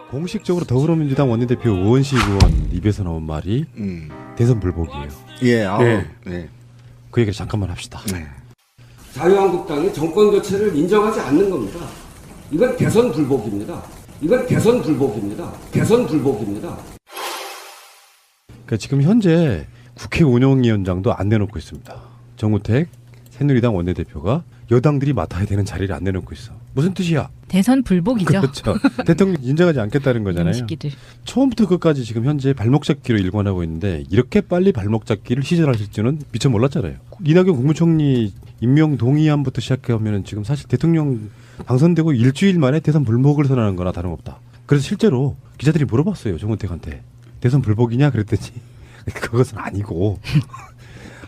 공식적으로 더불어민주당 원내대표 우원식 의원 입에서 나온 말이 대선 불복이에요. 예, 네. 그 얘기를 잠깐만 합시다. 네. 자유한국당이 정권 교체를 인정하지 않는 겁니다. 이건 대선 불복입니다. 그러니까 지금 현재 국회 운영위원장도 안 내놓고 있습니다. 정우택 새누리당 원내대표가 여당들이 맡아야 되는 자리를 안 내놓고 있어. 무슨 뜻이야? 대선 불복이죠. 그렇죠. 대통령 인정하지 않겠다는 거잖아요. 시기들. 처음부터 끝까지 지금 현재 발목 잡기로 일관하고 있는데 이렇게 빨리 발목 잡기를 시전하실 줄은 미처 몰랐잖아요. 이낙연 국무총리 임명 동의안부터 시작하면은 지금 사실 대통령 당선되고 일주일 만에 대선 불복을 선언하는 거나 다름없다. 그래서 실제로 기자들이 물어봤어요. 정우택한테. 대선 불복이냐 그랬더니 그것은 아니고.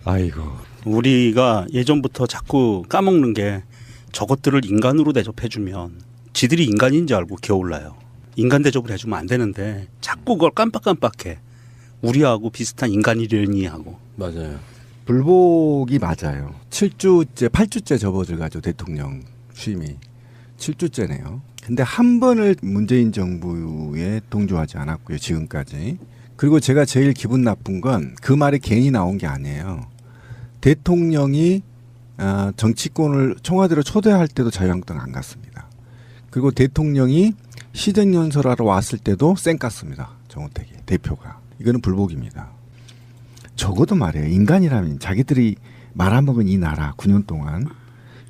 아이고. 우리가 예전부터 자꾸 까먹는 게 저것들을 인간으로 대접해주면 지들이 인간인지 알고 기어올라요. 인간 대접을 해주면 안 되는데 자꾸 그걸 깜빡깜빡해. 우리하고 비슷한 인간이려니 하고. 맞아요. 불복이 맞아요. 7주째, 8주째 접어들가지고 대통령 취임이 7주째네요. 근데 한 번을 문재인 정부에 동조하지 않았고요. 지금까지. 그리고 제가 제일 기분 나쁜 건 그 말이 괜히 나온 게 아니에요. 대통령이 정치권을 청와대로 초대할 때도 자유한국당 안 갔습니다. 그리고 대통령이 시정연설하러 왔을 때도 쌩 깠습니다. 정우택이 대표가. 이거는 불복입니다. 적어도 말이에요. 인간이라면 자기들이 말아먹은 이 나라 9년 동안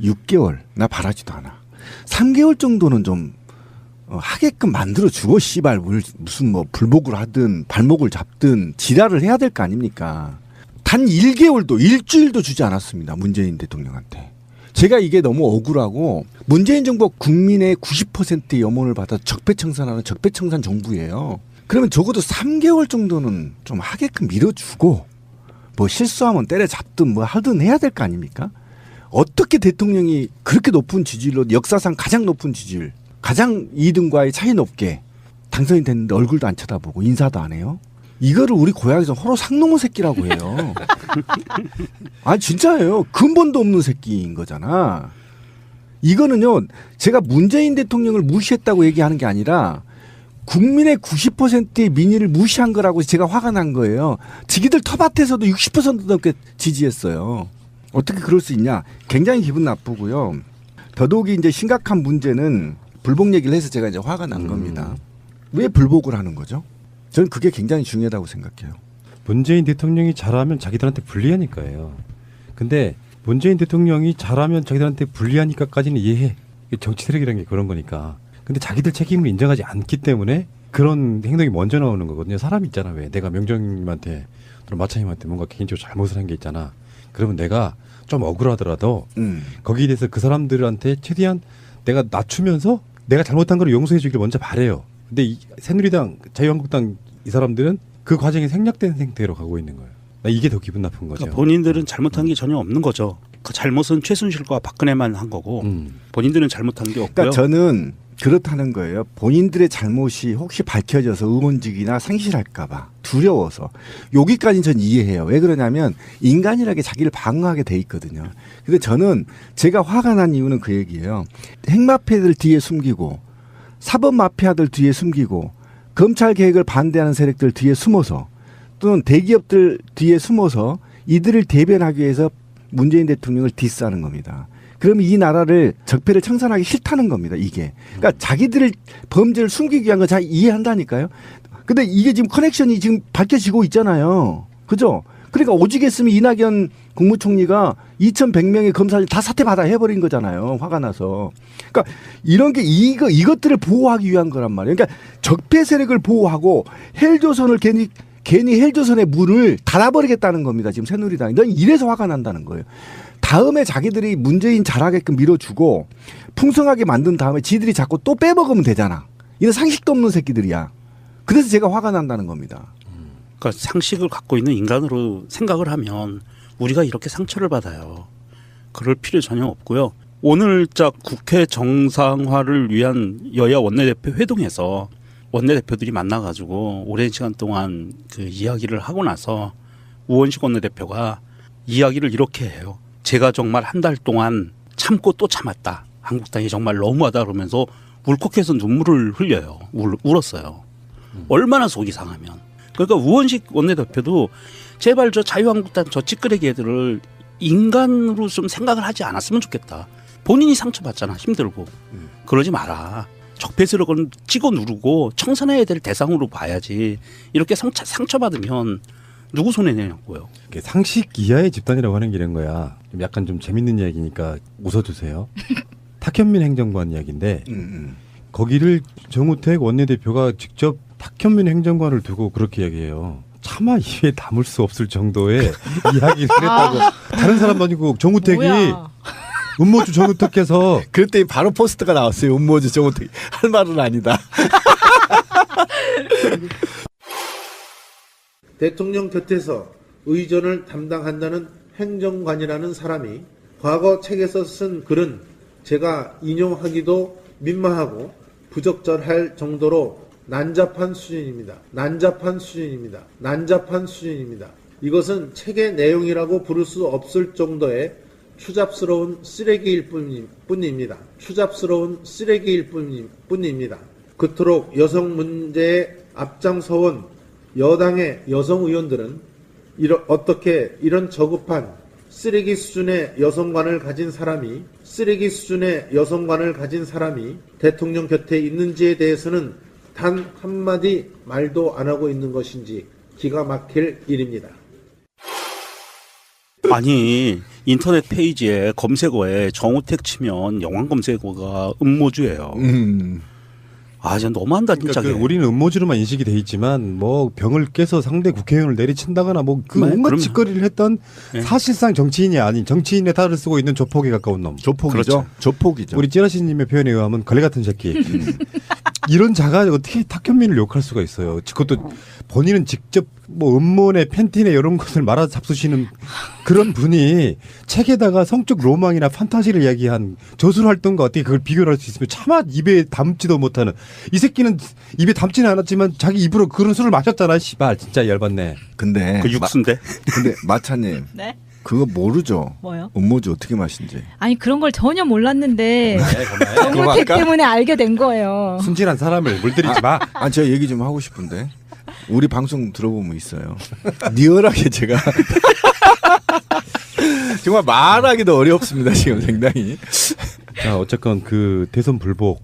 6개월 나 바라지도 않아. 3개월 정도는 좀 하게끔 만들어주고 씨발 무슨 뭐 불복을 하든 발목을 잡든 지랄을 해야 될 거 아닙니까. 단 1개월도 일주일도 주지 않았습니다. 문재인 대통령한테. 제가 이게 너무 억울하고 문재인 정부가 국민의 90%의 염원을 받아 적폐청산하는 적폐청산 정부예요. 그러면 적어도 3개월 정도는 좀 하게끔 밀어주고 뭐 실수하면 때려잡든 뭐 하든 해야 될 거 아닙니까? 어떻게 대통령이 그렇게 높은 지지율로 역사상 가장 높은 지지율 가장 2등과의 차이 높게 당선이 됐는데 얼굴도 안 쳐다보고 인사도 안 해요? 이거를 우리 고향에서 호로 상놈의 새끼라고 해요. 아 진짜예요. 근본도 없는 새끼인 거잖아. 이거는요. 제가 문재인 대통령을 무시했다고 얘기하는 게 아니라 국민의 90%의 민의를 무시한 거라고 제가 화가 난 거예요. 지기들 텃밭에서도 60% 넘게 지지했어요. 어떻게 그럴 수 있냐. 굉장히 기분 나쁘고요. 더더욱이 이제 심각한 문제는 불복 얘기를 해서 제가 이제 화가 난 겁니다. 왜 불복을 하는 거죠? 저는 그게 굉장히 중요하다고 생각해요. 문재인 대통령이 잘하면 자기들한테 불리하니까요. 근데 문재인 대통령이 잘하면 자기들한테 불리하니까까지는 이해해. 정치 세력이라는 게 그런 거니까. 근데 자기들 책임을 인정하지 않기 때문에 그런 행동이 먼저 나오는 거거든요. 사람 있잖아. 왜 내가 명정님한테 또는 마차님한테 뭔가 개인적으로 잘못을 한 게 있잖아. 그러면 내가 좀 억울하더라도 거기에 대해서 그 사람들한테 최대한 내가 낮추면서 내가 잘못한 걸 용서해 주기를 먼저 바래요. 근데 이 새누리당, 자유한국당 이 사람들은 그 과정이 생략된 상태로 가고 있는 거예요. 이게 더 기분 나쁜 거죠. 그러니까 본인들은 잘못한 게 전혀 없는 거죠. 그 잘못은 최순실과 박근혜만 한 거고 본인들은 잘못한 게 없고요. 그러니까 저는 그렇다는 거예요. 본인들의 잘못이 혹시 밝혀져서 의원직이나 상실할까 봐 두려워서. 여기까지는 전 이해해요. 왜 그러냐면 인간이라는 게 자기를 방어하게 돼 있거든요. 근데 저는 제가 화가 난 이유는 그 얘기예요. 핵마피아들 뒤에 숨기고 사법마피아들 뒤에 숨기고 검찰 개혁을 반대하는 세력들 뒤에 숨어서 또는 대기업들 뒤에 숨어서 이들을 대변하기 위해서 문재인 대통령을 디스하는 겁니다. 그러면 이 나라를 적폐를 청산하기 싫다는 겁니다. 이게. 그러니까 자기들을 범죄를 숨기기 위한 거 잘 이해한다니까요. 근데 이게 지금 커넥션이 지금 밝혀지고 있잖아요. 그죠? 그러니까 오직했으면 이낙연 국무총리가 2,100명의 검사를 다 사퇴받아 해버린 거잖아요. 화가 나서. 그러니까 이런 게 이것들을 보호하기 위한 거란 말이에요. 그러니까 적폐 세력을 보호하고 헬조선을 괜히 헬조선의 문을 닫아버리겠다는 겁니다. 지금 새누리당이. 넌 이래서 화가 난다는 거예요. 다음에 자기들이 문재인 잘하게끔 밀어주고 풍성하게 만든 다음에 지들이 자꾸 또 빼먹으면 되잖아. 이런 상식도 없는 새끼들이야. 그래서 제가 화가 난다는 겁니다. 그러니까 상식을 갖고 있는 인간으로 생각을 하면 우리가 이렇게 상처를 받아요. 그럴 필요 전혀 없고요. 오늘자 국회 정상화를 위한 여야 원내대표 회동에서 원내대표들이 만나가지고 오랜 시간 동안 그 이야기를 하고 나서 우원식 원내대표가 이야기를 이렇게 해요. 제가 정말 한 달 동안 참고 또 참았다. 한국당이 정말 너무하다 그러면서 울컥해서 눈물을 흘려요. 울었어요. 얼마나 속이 상하면. 그러니까 우원식 원내대표도 제발 저 자유한국당 저 찌끄레기 애들을 인간으로 좀 생각을 하지 않았으면 좋겠다. 본인이 상처받잖아. 힘들고. 그러지 마라. 적폐세력은 찍어 누르고 청산해야 될 대상으로 봐야지. 이렇게 상처받으면 누구 손해내냐고요. 이게 상식 이하의 집단이라고 하는 게 이런 거야. 좀 약간 좀 재밌는 이야기니까 웃어주세요. 탁현민 행정관 이야기인데 거기를 정우택 원내대표가 직접 탁현민 행정관을 두고 그렇게 이야기해요. 차마 입에 담을 수 없을 정도의 이야기를 했다고. 다른 사람도 아니고 정우택이 뭐야. 음모주 정우택께서 그랬더니 바로 포스트가 나왔어요. 음모주 정우택 할 말은 아니다. 대통령 곁에서 의전을 담당한다는 행정관이라는 사람이 과거 책에서 쓴 글은 제가 인용하기도 민망하고 부적절할 정도로 난잡한 수준입니다. 난잡한 수준입니다. 난잡한 수준입니다. 이것은 책의 내용이라고 부를 수 없을 정도의 추잡스러운 쓰레기일 뿐입니다. 추잡스러운 쓰레기일 뿐입니다. 그토록 여성 문제에 앞장서온 여당의 여성 의원들은 어떻게 이런 저급한 쓰레기 수준의 여성관을 가진 사람이 대통령 곁에 있는지에 대해서는 단 한마디 말도 안 하고 있는 것인지 기가 막힐 일입니다. 아니 인터넷 페이지에 검색어에 정우택 치면 영화 검색어가 음모주예요. 아 진짜 너무한다 진짜. 그러니까 우리는 음모주로만 인식이 돼 있지만 뭐 병을 깨서 상대 국회의원을 내리친다거나 뭐 그 네, 온갖 그럼요. 짓거리를 했던 네. 사실상 정치인이 아닌 정치인의 탈을 쓰고 있는 조폭에 가까운 놈. 조폭이죠. 그렇죠. 조폭이죠. 우리 찌라시님의 표현에 의하면 걸레 같은 새끼. 이런 자가 어떻게 탁현민을 욕할 수가 있어요. 그것도 본인은 직접 뭐 음모네 팬티네 이런 것을 말아 잡수시는 그런 분이 책에다가 성적 로망이나 판타지를 이야기한 저술 활동과 어떻게 그걸 비교를 할 수 있으면 차마 입에 담지도 못하는 이 새끼는 입에 담지는 않았지만 자기 입으로 그런 술을 마셨잖아. 씨발 진짜 열받네. 근데 그 육수인데. 근데 마차님 네? 그거 모르죠. 뭐요? 음모주 어떻게 마신지. 아니 그런 걸 전혀 몰랐는데 그만. 정우택 아까? 때문에 알게 된 거예요. 순진한 사람을 물들이지 마. 아, 제가 얘기 좀 하고 싶은데. 우리 방송 들어보면 있어요. 리얼하게 제가 정말 말하기도 어렵습니다. 지금 상당히. 자 어쨌건 그 대선 불복.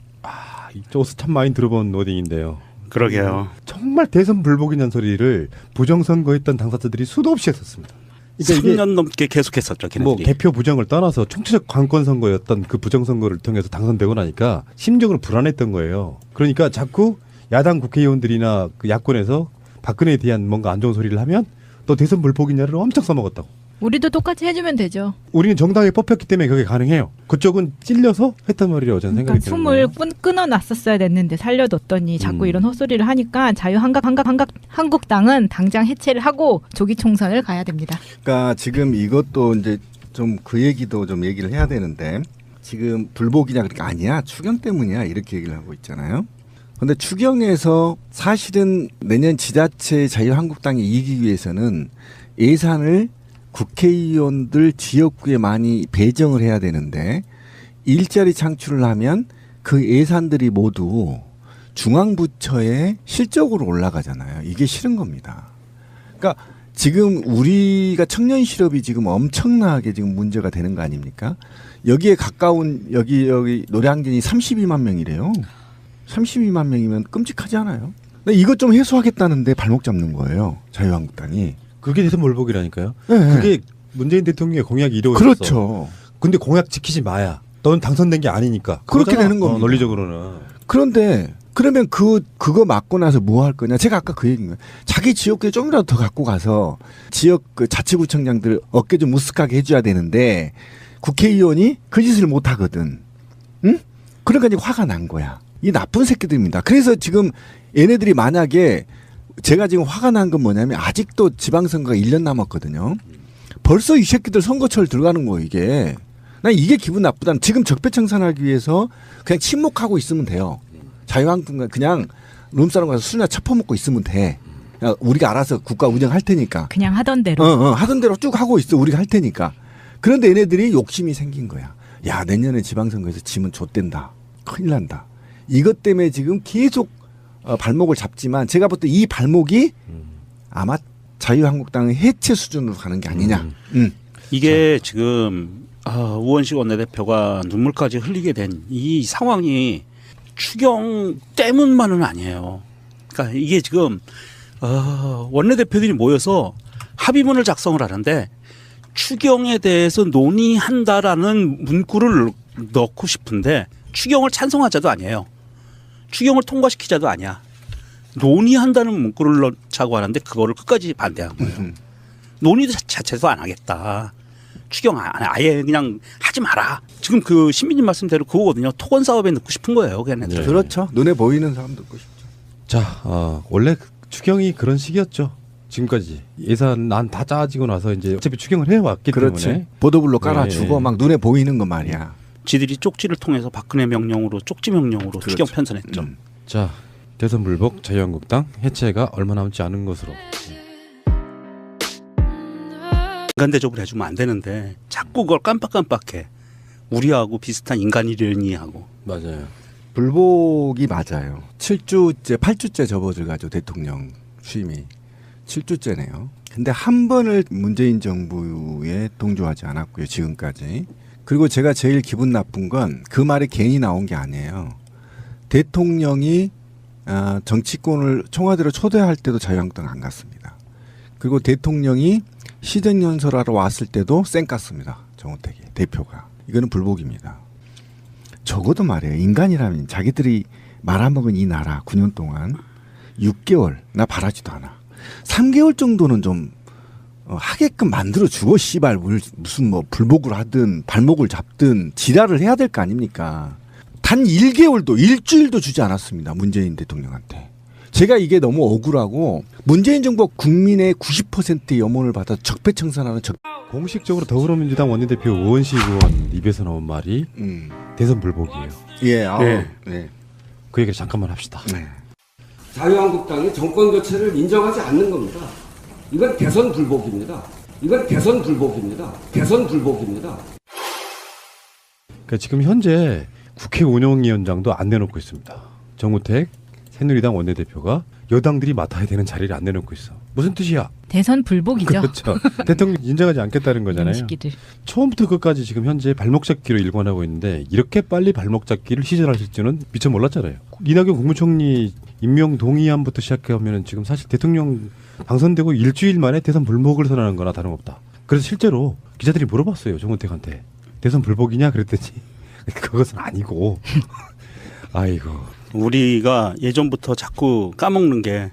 이쪽에서 참 많이 들어본 워딩인데요. 그러게요. 정말 대선 불복이냐는 소리를 부정선거했던 당사자들이 수도 없이 했었습니다. 그러니까 이게 3년 넘게 계속했었죠. 걔네들이. 뭐 개표 부정을 떠나서 총체적 관권 선거였던 그 부정 선거를 통해서 당선되고 나니까 심적으로 불안했던 거예요. 그러니까 자꾸 야당 국회의원들이나 그 야권에서 박근혜에 대한 뭔가 안 좋은 소리를 하면 또 대선 불복이냐를 엄청 써먹었다고. 우리도 똑같이 해주면 되죠. 우리는 정당에 뽑혔기 때문에 그게 가능해요. 그쪽은 찔려서 했단 말이라고 저는 생각이 그러니까 드는 숨을 거예요. 끊어놨었어야 됐는데 살려뒀더니 자꾸 이런 헛소리를 하니까 자유한국당은 당장 해체를 하고 조기 총선을 가야 됩니다. 그러니까 지금 이것도 이제 좀 그 얘기도 좀 얘기를 해야 되는데 지금 불복이냐 그러니까 아니야 추경 때문이야 이렇게 얘기를 하고 있잖아요. 근데 추경에서 사실은 내년 지자체 자유한국당이 이기기 위해서는 예산을 국회의원들 지역구에 많이 배정을 해야 되는데 일자리 창출을 하면 그 예산들이 모두 중앙부처에 실적으로 올라가잖아요. 이게 싫은 겁니다. 그러니까 지금 우리가 청년 실업이 지금 엄청나게 지금 문제가 되는 거 아닙니까? 여기에 가까운 여기 노량진이 32만 명이래요. 32만 명이면 끔찍하지 않아요? 근데 이것 좀 해소하겠다는데 발목 잡는 거예요. 자유한국당이. 그게 대선 불복이라니까요. 네. 그게 문재인 대통령의 공약이 이루어졌어. 그렇죠. 근데 공약 지키지 마야. 넌 당선된 게 아니니까. 그렇게 그거잖아. 되는 겁니다. 논리적으로는. 그런데 그러면 그거 맞고 나서 뭐 할 거냐? 제가 아까 그 얘기인 거예요. 자기 지역구에 좀이라도 더 갖고 가서 지역 그 자치구청장들 어깨 좀 무쓱하게 해줘야 되는데 국회의원이 그 짓을 못 하거든. 응? 그러니까 이제 화가 난 거야. 이 나쁜 새끼들입니다. 그래서 지금 얘네들이 만약에 제가 지금 화가 난 건 뭐냐면 아직도 지방선거가 1년 남았거든요. 벌써 이 새끼들 선거철 들어가는 거예요, 이게. 난 이게 기분 나쁘다. 지금 적폐청산하기 위해서 그냥 침묵하고 있으면 돼요. 자유한국당 그냥 룸사롱 가서 술이나 처퍼먹고 있으면 돼. 그냥 우리가 알아서 국가 운영할 테니까. 그냥 하던 대로. 하던 대로 쭉 하고 있어. 우리가 할 테니까. 그런데 얘네들이 욕심이 생긴 거야. 야, 내년에 지방선거에서 지면 좆된다. 큰일 난다. 이것 때문에 지금 계속 발목을 잡지만 제가 볼 때 이 발목이 아마 자유한국당의 해체 수준으로 가는 게 아니냐. 이게 지금 우원식 원내대표가 눈물까지 흘리게 된 이 상황이 추경 때문만은 아니에요. 그러니까 이게 지금 원내대표들이 모여서 합의문을 작성을 하는데 추경에 대해서 논의한다라는 문구를 넣고 싶은데 추경을 찬성하자도 아니에요. 추경을 통과시키자도 아니야. 논의한다는 문구를 넣자고 하는데 그거를 끝까지 반대한 거예요. 논의도 자체도 안 하겠다. 추경 아예 그냥 하지 마라. 지금 그 신민님 말씀대로 그거거든요. 토건 사업에 넣고 싶은 거예요. 걔네들. 네. 그렇죠. 눈에 보이는 사람 듣고 싶죠. 자, 원래 추경이 그런 식이었죠. 지금까지 예산 난 다 짜지고 나서 이제 어차피 추경을 해왔기 그렇지. 때문에 보도블록 깔아주고 네. 막 눈에 보이는 것 말이야. 지들이 쪽지를 통해서 박근혜 명령으로 쪽지 명령으로 그렇죠. 추경 편성했죠. 자, 대선 불복 자유한국당 해체가 얼마 남지 않은 것으로. 인간 대접을 해주면 안 되는데 자꾸 그걸 깜빡깜빡해. 우리하고 비슷한 인간이려니 하고. 맞아요. 불복이 맞아요. 7주째, 8주째 접어들가지고 대통령 취임이 7주째네요. 근데 한 번을 문재인 정부에 동조하지 않았고요. 지금까지. 그리고 제가 제일 기분 나쁜 건 그 말이 괜히 나온 게 아니에요. 대통령이 정치권을 청와대로 초대할 때도 자유한국당 안 갔습니다. 그리고 대통령이 시정연설하러 왔을 때도 쌩 깠습니다. 정우택이 대표가. 이거는 불복입니다. 적어도 말이에요. 인간이라면 자기들이 말아먹은 이 나라 9년 동안 6개월 나 바라지도 않아. 3개월 정도는 좀 하게끔 만들어 주고 씨발 무슨 뭐 불복을 하든 발목을 잡든 지랄을 해야 될 거 아닙니까? 단 1개월도 일주일도 주지 않았습니다. 문재인 대통령한테. 제가 이게 너무 억울하고 문재인 정부가 국민의 90%의 염원을 받아 적폐청산하는 공식적으로 더불어민주당 원내대표 우원식 의원 입에서 나온 말이 대선 불복이에요. 예, 네. 네. 그 얘기를 잠깐만 합시다. 네. 자유한국당이 정권 교체를 인정하지 않는 겁니다. 이건 대선 불복입니다. 이건 대선 불복입니다. 대선 불복입니다. 그러니까 지금 현재 국회 운영위원장도 안 내놓고 있습니다. 정우택 새누리당 원내대표가 여당들이 맡아야 되는 자리를 안 내놓고 있어. 무슨 뜻이야? 대선 불복이죠. 그렇죠. 대통령 인정하지 않겠다는 거잖아요. 이런 새끼들. 처음부터 끝까지 지금 현재 발목 잡기로 일관하고 있는데 이렇게 빨리 발목 잡기를 시전하실 줄은 미처 몰랐잖아요. 이낙연 국무총리 임명 동의안부터 시작하면은 지금 사실 대통령 당선되고 일주일 만에 대선 불복을 선언하는 거나 다름없다. 그래서 실제로 기자들이 물어봤어요. 정우택한테. 대선 불복이냐 그랬더니 그것은 아니고. 아이고. 우리가 예전부터 자꾸 까먹는 게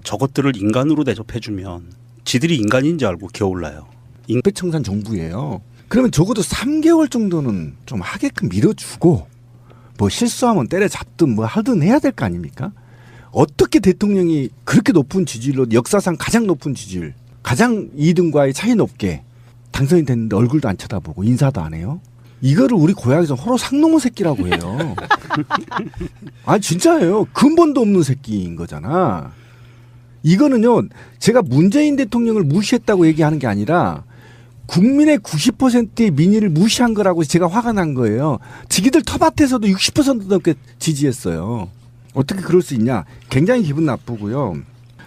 저것들을 인간으로 대접해주면 지들이 인간인 줄 알고 기어올라요. 적폐청산 정부예요. 그러면 적어도 3개월 정도는 좀 하게끔 밀어주고 뭐 실수하면 때려잡든 뭐 하든 해야 될 거 아닙니까? 어떻게 대통령이 그렇게 높은 지지율로 역사상 가장 높은 지지율 가장 2등과의 차이 높게 당선이 됐는데 얼굴도 안 쳐다보고 인사도 안 해요? 이거를 우리 고향에서 호로 상놈의 새끼라고 해요. 아 진짜예요. 근본도 없는 새끼인 거잖아. 이거는요. 제가 문재인 대통령을 무시했다고 얘기하는 게 아니라 국민의 90%의 민의를 무시한 거라고 제가 화가 난 거예요. 지기들 텃밭에서도 60% 넘게 지지했어요. 어떻게 그럴 수 있냐. 굉장히 기분 나쁘고요.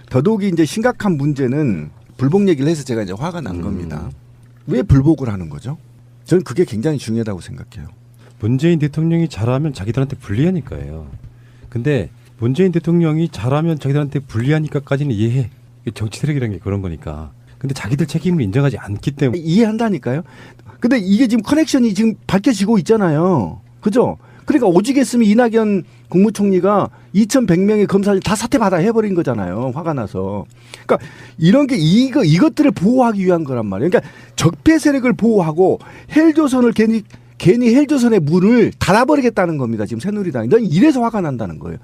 더더욱이 이제 심각한 문제는 불복 얘기를 해서 제가 이제 화가 난 겁니다. 왜 불복을 하는 거죠? 저는 그게 굉장히 중요하다고 생각해요. 문재인 대통령이 잘하면 자기들한테 불리하니까요. 근데 문재인 대통령이 잘하면 자기들한테 불리하니까까지는 이해해. 정치 세력이라는 게 그런 거니까. 근데 자기들 책임을 인정하지 않기 때문에. 이해한다니까요. 근데 이게 지금 커넥션이 지금 밝혀지고 있잖아요. 그죠? 그러니까 오직했으면 이낙연 국무총리가 2,100명의 검사를 다 사퇴받아 해버린 거잖아요. 화가 나서. 그러니까 이런 게 이것들을 보호하기 위한 거란 말이에요. 그러니까 적폐 세력을 보호하고 헬조선을 괜히 헬조선의 문을 닫아버리겠다는 겁니다. 지금 새누리당이. 넌 이래서 화가 난다는 거예요.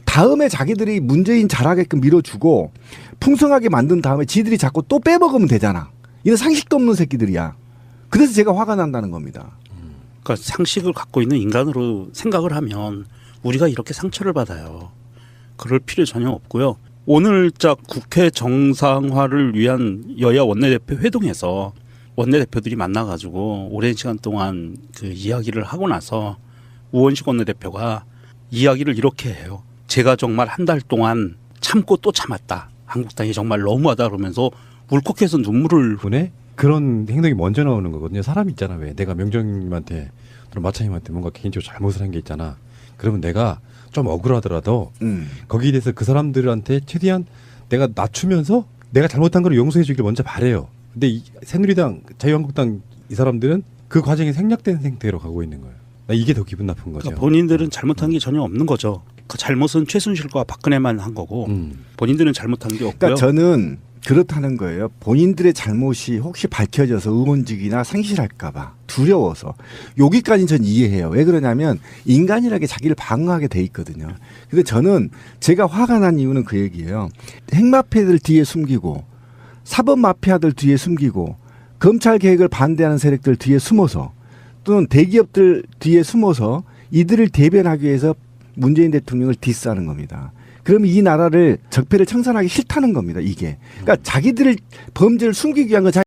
다음에 자기들이 문재인 잘하게끔 밀어주고 풍성하게 만든 다음에 지들이 자꾸 또 빼먹으면 되잖아. 이런 상식도 없는 새끼들이야. 그래서 제가 화가 난다는 겁니다. 그러니까 상식을 갖고 있는 인간으로 생각을 하면 우리가 이렇게 상처를 받아요. 그럴 필요 전혀 없고요. 오늘자 국회 정상화를 위한 여야 원내대표 회동에서 원내대표들이 만나가지고 오랜 시간 동안 그 이야기를 하고 나서 우원식 원내대표가 이야기를 이렇게 해요. 제가 정말 한 달 동안 참고 또 참았다. 한국당이 정말 너무하다 그러면서 울컥해서 눈물을 분에 그런 행동이 먼저 나오는 거거든요. 사람 있잖아. 왜 내가 명정님한테 또는 마차님한테 뭔가 개인적으로 잘못을 한 게 있잖아. 그러면 내가 좀 억울하더라도 거기에 대해서 그 사람들한테 최대한 내가 낮추면서 내가 잘못한 걸 용서해 주기를 먼저 바래요. 근데 이 새누리당, 자유한국당 이 사람들은 그 과정이 생략된 상태로 가고 있는 거예요. 나 이게 더 기분 나쁜 거죠. 그러니까 본인들은 잘못한 게 전혀 없는 거죠. 그 잘못은 최순실과 박근혜만 한 거고 본인들은 잘못한 게 없고요. 그러니까 저는 그렇다는 거예요. 본인들의 잘못이 혹시 밝혀져서 의원직이나 상실할까봐 두려워서 여기까지는 전 이해해요. 왜 그러냐면 인간이라게 자기를 방어하게 돼 있거든요. 근데 저는 제가 화가 난 이유는 그 얘기예요. 핵마피아들 뒤에 숨기고 사법마피아들 뒤에 숨기고 검찰 개혁을 반대하는 세력들 뒤에 숨어서 또는 대기업들 뒤에 숨어서 이들을 대변하기 위해서 문재인 대통령을 디스하는 겁니다. 그러면 이 나라를 적폐를 청산하기 싫다는 겁니다. 이게. 그러니까 자기들을 범죄를 숨기기 위한 건